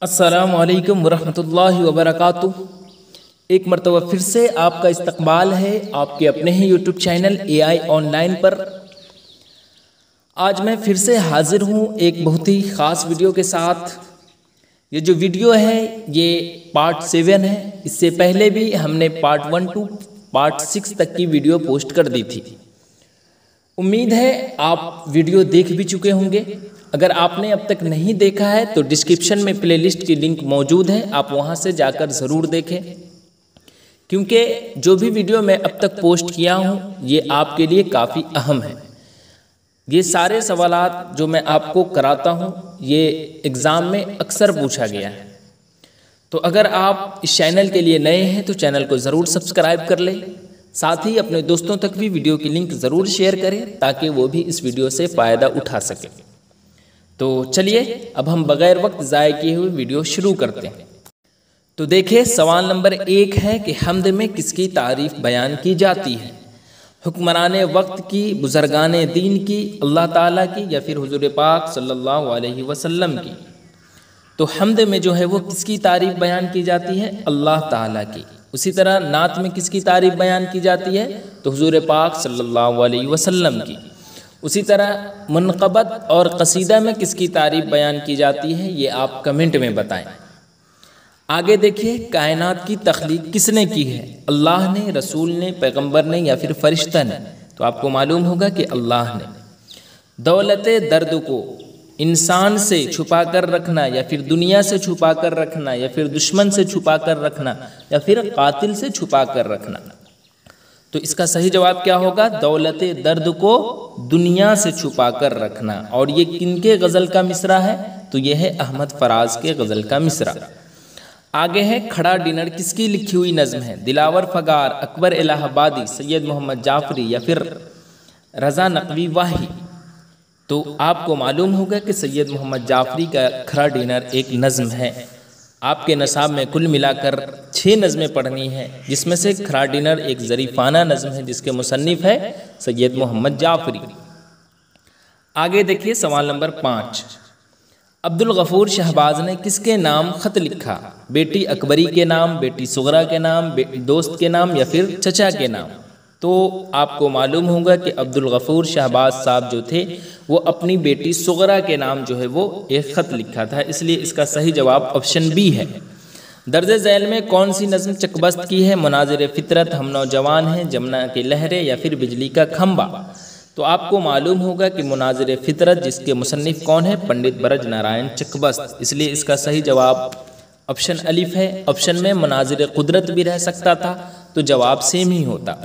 अस्सलामुअलैकुम वरहमतुल्लाहि वबरकातुह। एक मरतबा फिर से आपका इस्तकबाल है आपके अपने ही यूट्यूब चैनल AI ऑनलाइन पर। आज मैं फिर से हाजिर हूँ एक बहुत ही ख़ास वीडियो के साथ। ये जो वीडियो है ये पार्ट 7 है। इससे पहले भी हमने पार्ट 1 to पार्ट 6 तक की वीडियो पोस्ट कर दी थी। उम्मीद है आप वीडियो देख भी चुके होंगे। अगर आपने अब तक नहीं देखा है तो डिस्क्रिप्शन में प्लेलिस्ट की लिंक मौजूद है, आप वहां से जाकर ज़रूर देखें, क्योंकि जो भी वीडियो मैं अब तक पोस्ट किया हूं ये आपके लिए काफ़ी अहम है। ये सारे सवालात जो मैं आपको कराता हूं ये एग्ज़ाम में अक्सर पूछा गया है। तो अगर आप इस चैनल के लिए नए हैं तो चैनल को ज़रूर सब्सक्राइब कर लें, साथ ही अपने दोस्तों तक भी वीडियो की लिंक ज़रूर शेयर करें ताकि वो भी इस वीडियो से फ़ायदा उठा सकें। तो चलिए अब हम बग़ैर वक्त ज़ाय किए हुए वीडियो शुरू करते हैं। तो देखिए सवाल नंबर 1 है कि हम्द में किसकी तारीफ़ बयान की जाती है? हुक्मरान वक्त की, बुज़ुर्गान दीन की, अल्लाह ताला की या फिर हुज़ूर पाक सल्लल्लाहु अलैहि वसल्लम की? तो हम्द में जो है वो किसकी तारीफ़ बयान की जाती है? अल्लाह ताला की। उसी तरह नात में किसकी तारीफ़ बयान की जाती है? तो हुज़ूर पाक सल्लल्लाहु अलैहि वसल्लम की। उसी तरह मुनक़बत और कसीदा में किसकी तारीफ़ बयान की जाती है? ये आप कमेंट में बताएं। आगे देखिए, कायनात की तख्लीक किसने की है? अल्लाह ने, रसूल ने, पैगंबर ने या फिर फरिश्ता ने? तो आपको मालूम होगा कि अल्लाह ने। दौलत दर्द को इंसान से छुपा कर रखना या फिर दुनिया से छुपा कर रखना या फिर दुश्मन से छुपा कर रखना या फिर कातिल से छुपा कर रखना? तो इसका सही जवाब क्या होगा? दौलत दर्द को दुनिया से छुपा कर रखना। और ये किनके गज़ल का मिसरा है? तो ये है अहमद फराज के गज़ल का मिसरा। आगे है, खड़ा डिनर किसकी लिखी हुई नज़्म है? दिलावर फगार, अकबर इलाहाबादी, सैयद मोहम्मद जाफरी या फिर रज़ा नकवी वाही? तो आपको मालूम होगा कि सैयद मोहम्मद जाफरी का खड़ा डिनर एक नज़्म है। आपके नसाब में कुल मिलाकर 6 नज़में पढ़नी है, जिसमें से खड़ा डिनर एक ज़रीफ़ाना नज़्म है जिसके मुसन्निफ़ है सैयद मोहम्मद जाफरी। आगे देखिए सवाल नंबर 5, अब्दुल गफ़ूर शहबाज ने किसके नाम ख़त लिखा? बेटी अकबरी के नाम, बेटी सुगरा के नाम, दोस्त के नाम या फिर चचा के नाम? तो आपको मालूम होगा कि अब्दुल गफ़ूर शहबाज साहब जो थे वो अपनी बेटी सुगरा के नाम जो है वो एक ख़त लिखा था, इसलिए इसका सही जवाब ऑप्शन बी है। दर्ज झैल में कौन सी नज़्म चकबस्त की है? मुनाज़िर फ़ितरत, हम नौजवान हैं, जमुना की लहरें या फिर बिजली का खंबा? तो आपको मालूम होगा कि मुनाज़िर फ़ितरत जिसके मुसन्निफ़ कौन है? पंडित बरज नारायण चकबस्त, इसलिए इसका सही जवाब ऑप्शन अलिफ है। ऑप्शन में मुनाज़िर क़ुदरत भी रह सकता था तो जवाब सेम ही होता।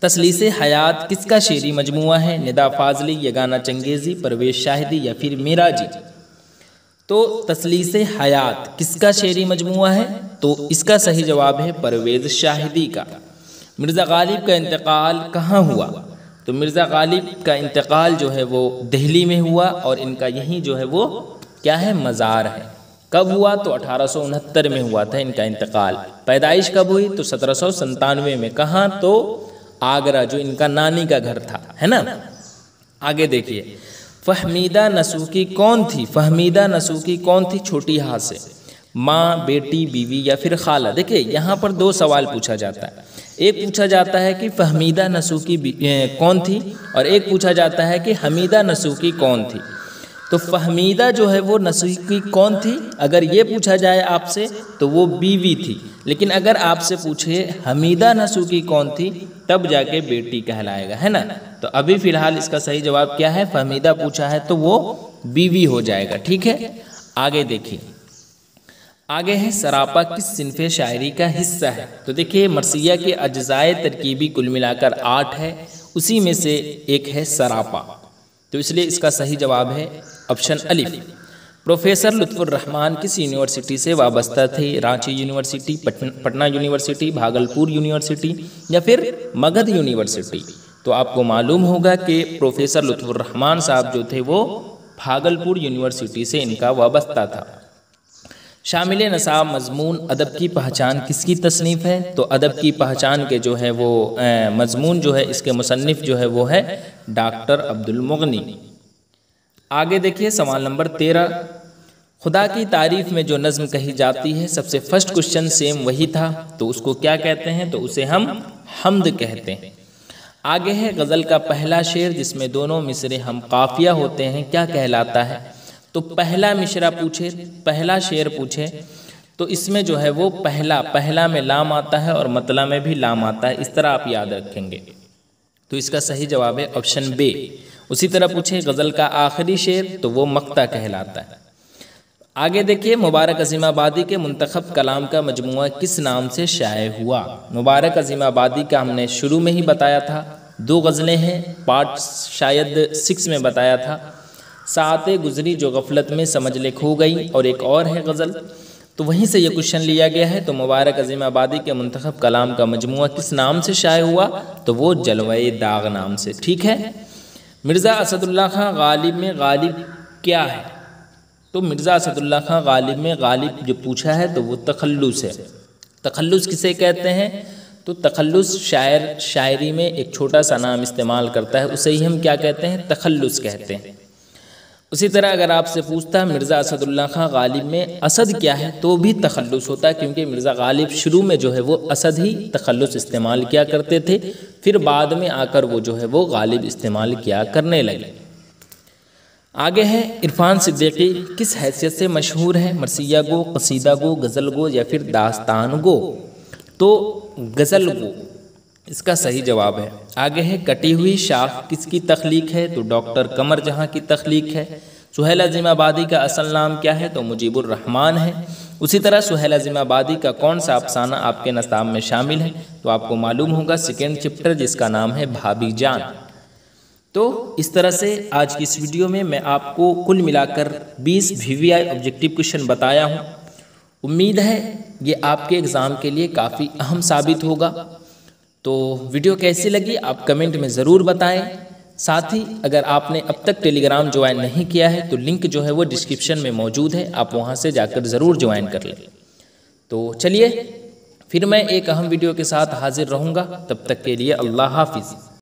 तसलीसे हयात किसका शेरी मजमुआ है? निदा फाजली, यगाना चंगेज़ी, परवेज़ शाहिदी या फिर मिराजी? तो तसलीसे हयात किसका शेरी मजमुआ है? तो इसका सही जवाब है परवेज़ शाहिदी का। मिर्ज़ा गालिब का इंतकाल कहाँ हुआ? तो मिर्ज़ा गालिब का इंतकाल जो है वो दिल्ली में हुआ और इनका यहीं जो है वो क्या है? मज़ार है। कब हुआ? तो 1869 में हुआ था इनका इंतकाल। पैदाइश कब हुई? तो 1797 में। कहाँ? तो आगरा, जो इनका नानी का घर था, है ना। आगे देखिए, फ़हमीदा नसूकी कौन थी? फ़हमीदा नसूकी कौन थी? छोटी हा से माँ, बेटी, बीवी या फिर खाला? देखिए यहाँ पर 2 सवाल पूछा जाता है। एक पूछा जाता है कि फ़हमीदा नसूकी कौन थी और एक पूछा जाता है कि हमीदा नसूकी कौन थी। तो फ़हमीदा जो है वो नसूकी कौन थी, अगर ये पूछा जाए आपसे तो वो बीवी थी। लेकिन अगर आपसे पूछे हमीदा नसूकी कौन थी तब जाके बेटी कहलाएगा, है ना। तो अभी फ़िलहाल इसका सही जवाब क्या है? फ़हमीदा पूछा है तो वो बीवी हो जाएगा, ठीक है। आगे देखिए, आगे है, सरापा किस सिनफ़े शायरी का हिस्सा है? तो देखिए मरसिया के अज्ज़ाए तरकीबी कुल मिलाकर 8 है, उसी में से एक है सरापा। तो इसलिए इसका सही जवाब है ऑप्शन अलिफ। प्रोफेसर लुत्फ़ुर रहमान किस यूनिवर्सिटी से वाबस्ता थे? Ranchi university, Patna university, Bhagalpur university या फिर मगध यूनिवर्सिटी? तो आपको मालूम होगा कि प्रोफेसर लुत्फ़ुर रहमान साहब जो थे वो भागलपुर यूनिवर्सिटी से इनका वाबस्ता था। शामिल नसाब मज़मून अदब की पहचान किसकी तसनीफ़ है? तो अदब की पहचान के जो है वो मज़मून जो है इसके मुसन्निफ़ जो है वो है डॉक्टर अब्दुल मुग़नी। आगे देखिए सवाल नंबर 13, खुदा की तारीफ में जो नज़्म कही जाती है, सबसे फर्स्ट क्वेश्चन सेम वही था, तो उसको क्या कहते हैं? तो उसे हम हम्द कहते हैं। आगे है गज़ल का पहला शेर जिसमें दोनों मिसरे हम काफिया होते हैं, क्या कहलाता है? तो पहला मिसरा पूछे, पहला शेर पूछे तो इसमें जो है वो पहला में लाम आता है और मतला में भी लाम आता है, इस तरह आप याद रखेंगे। तो इसका सही जवाब है ऑप्शन बे। उसी तरह पूछे गज़ल का आखिरी शेर, तो वो मक्ता कहलाता है। आगे देखिए, मुबारक अज़ीमाबादी के मुंतखब कलाम का मजमुआ किस नाम से शाये हुआ? मुबारक अज़ीमाबादी का हमने शुरू में ही बताया था, 2 गज़लें हैं, पार्ट शायद 6 में बताया था। साते गुजरी जो गफलत में समझ ले खो गई, और एक और है गज़ल, तो वहीं से ये क्वेश्चन लिया गया है। तो मुबारक अज़ीमाबादी के मुंतखब कलाम का मजमुआ किस नाम से शाये हुआ? तो वो जलवे दाग नाम से। ठीक है। मिर्ज़ा असदुल्ला खां गालिब में गालिब क्या है? तो मिर्ज़ा असदुल्ला खां गालिब में गालिब जो पूछा है तो वो तखल्लुस है। तखल्लुस किसे कहते हैं? तो तखल्लुस शायर शायरी में एक छोटा सा नाम इस्तेमाल करता है, उसे ही हम क्या कहते हैं? तखल्लुस कहते हैं। उसी तरह अगर आपसे पूछता मिर्ज़ा असदुल्ला खां गालिब में असद क्या है, तो भी तखल्लुस होता है, क्योंकि मिर्ज़ा गालिब शुरू में जो है वो असद ही तखल्लुस इस्तेमाल किया करते थे, फिर बाद में आकर वो जो है वो गालिब इस्तेमाल किया करने लगे। आगे है, इरफान सिद्दीकी किस हैसियत से मशहूर है? मरसिया गो, कसीदा गो, गज़ल गो या फिर दास्तान गो? तो गज़ल गो इसका सही जवाब है। आगे है, कटी हुई शाख किसकी तख्लीक है? तो डॉक्टर कमर जहां की तख्लीक है। सुहेल अज़ीमाबादी का असल नाम क्या है? तो मुजीबुर रहमान है। उसी तरह सुहेल अज़ीमाबादी का कौन सा अफसाना आपके नसाब में शामिल है? तो आपको मालूम होगा सेकेंड चैप्टर जिसका नाम है भाभी जान। तो इस तरह से आज की इस वीडियो में मैं आपको कुल मिलाकर 20 VVI ऑब्जेक्टिव क्वेश्चन बताया हूँ। उम्मीद है ये आपके एग्ज़ाम के लिए काफ़ी अहम साबित होगा। तो वीडियो कैसी लगी आप कमेंट में ज़रूर बताएं। साथ ही अगर आपने अब तक टेलीग्राम ज्वाइन नहीं किया है तो लिंक जो है वो डिस्क्रिप्शन में मौजूद है, आप वहाँ से जाकर ज़रूर ज्वाइन कर लें। तो चलिए फिर मैं एक अहम वीडियो के साथ हाजिर रहूँगा, तब तक के लिए अल्लाह हाफिज़।